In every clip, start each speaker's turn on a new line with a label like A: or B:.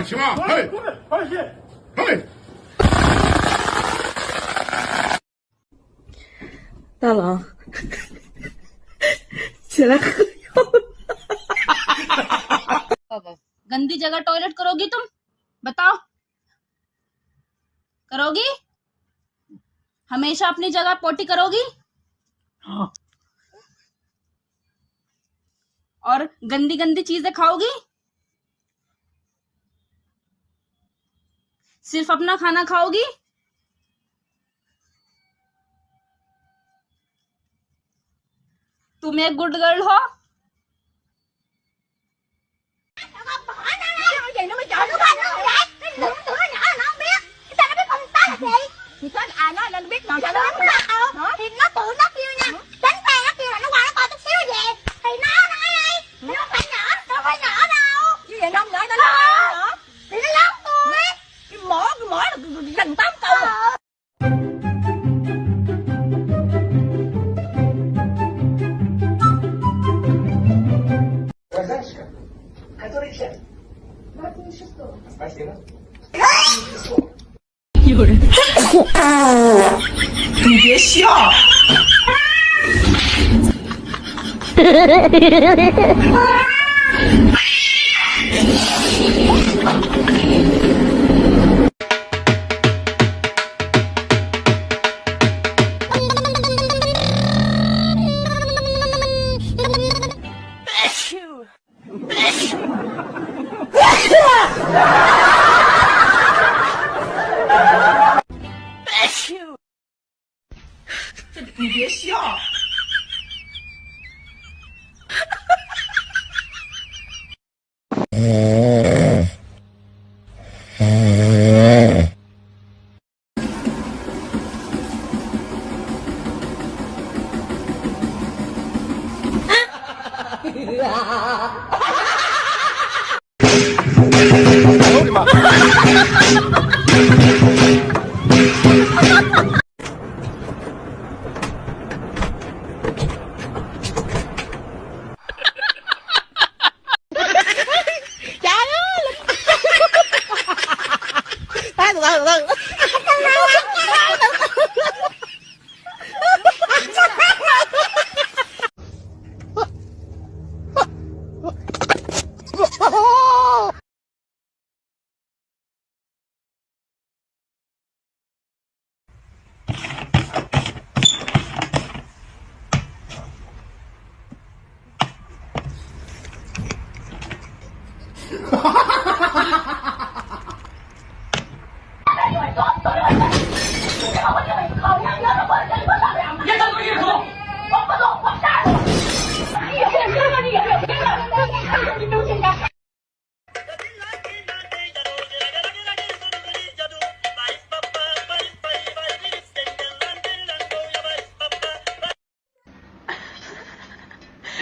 A: 起码，嘿，嘿。
B: 大郎，起来喝药。
C: गंदी जगह टॉयलेट करोगी तुम? बताओ, करोगी? हमेशा अपनी जगह पोटी करोगी? हाँ। और गंदी गंदी चीजें खाओगी? सिर्फ अपना खाना खाओगी? तुम एक गुड गर्ल हो?
D: thì có nói lên biết nào cho nó thì nó tự nó kêu nha, đánh tay nó kêu là nó qua nó coi chút xíu về thì nó nói đây nó phải nhỏ, đâu như vậy nó không nhỏ nó lớn thì nó lớn tôi cái mỏ là gần 8 câu à.
B: 有人，你别笑。你别笑。
A: 我的妈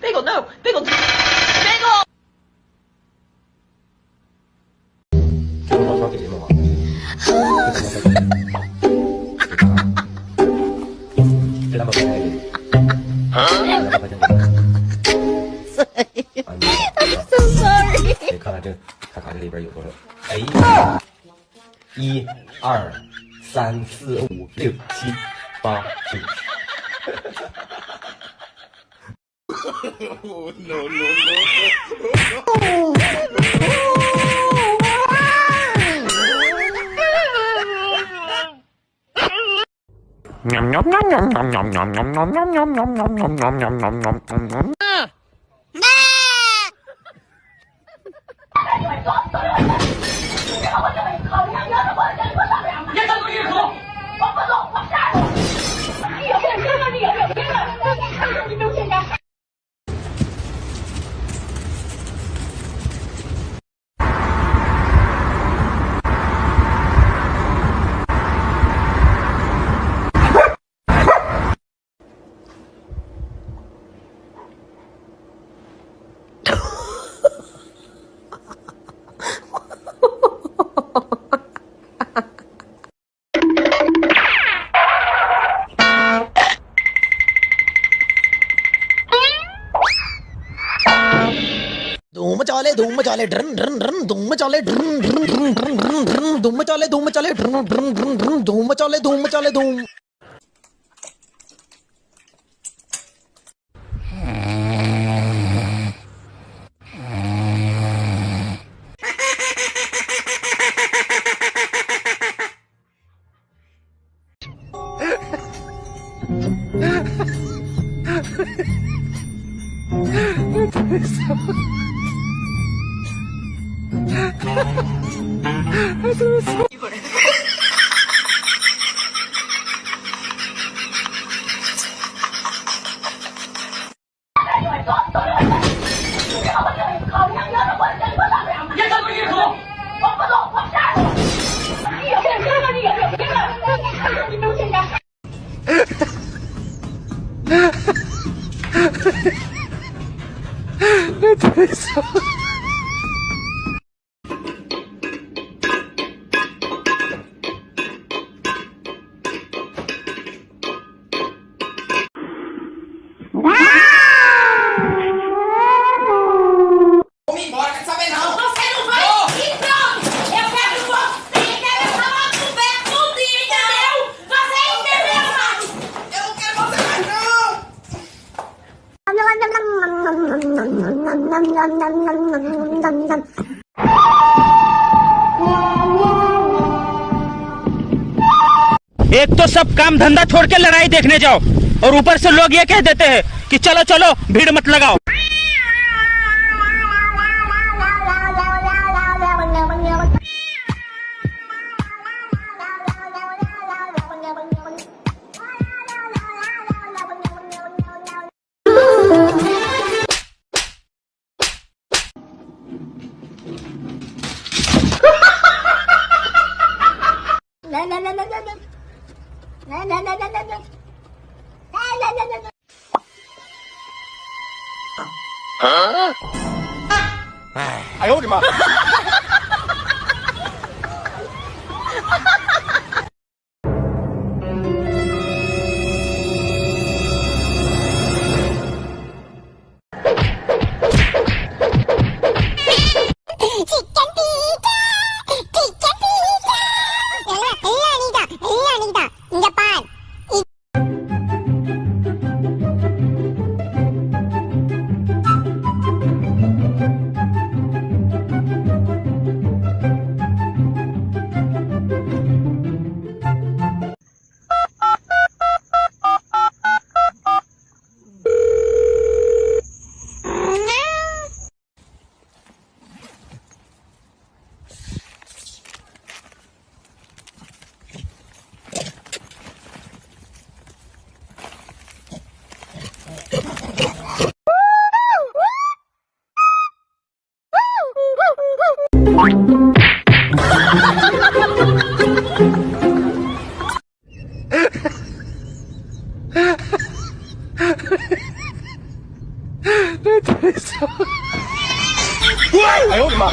A: ！Bagel,
B: no! Bagel! Bagel!
E: 我刷给你们吗？这200块钱给你。200块钱给你。
D: So sorry。
E: 你看看这里边有多少？哎，1、2、3、4、5、6、7、8、9。
A: no.
F: धूम मचाले ड्रन ड्रन ड्रन धूम मचाले ड्रन ड्रन ड्रन ड्रन ड्रन ड्रन धूम मचाले ड्रन ड्रन ड्रन ड्रन धूम मचाले धूम
G: एक तो सब काम धंधा छोड़ के लड़ाई देखने जाओ और ऊपर से लोग ये कह देते हैं कि चलो चलो भीड़ मत लगाओ।
A: Huh? 哎呦我的妈！ 哎呦我的妈！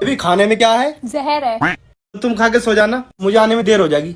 H: अभी खाने में क्या है?
D: जहर है।
H: तुम खा के सो जाना, मुझे आने में देर हो जाएगी।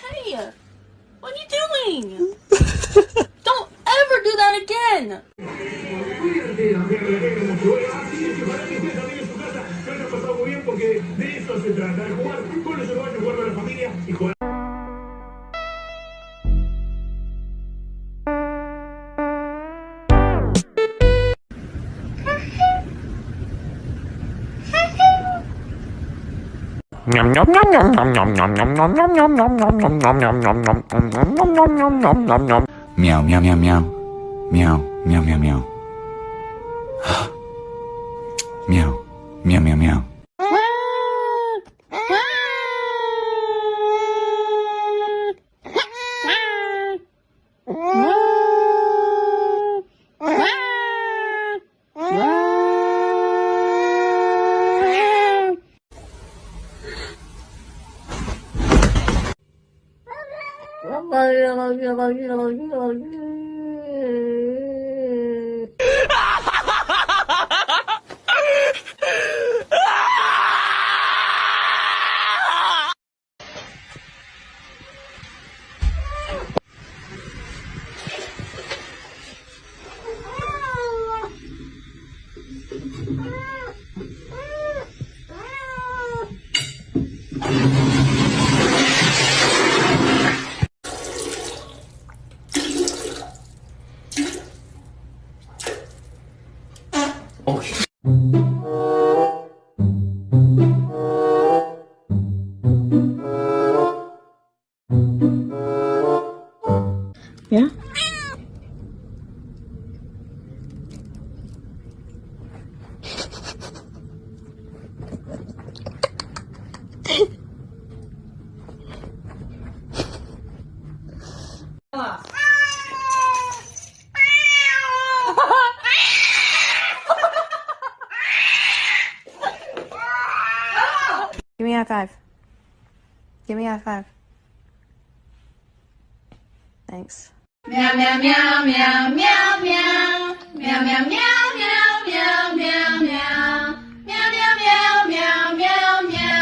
B: Hey, what are you doing? Don't ever do that again.
A: Meow meow meow meow. Meow meow meow meow. Meow meow meow meow.
B: Yeah?
I: Give me a high five. Give me a high five. Thanks.
C: Meow meow meow meow meow meow meow meow meow meow meow meow meow meow meow meow meow meow.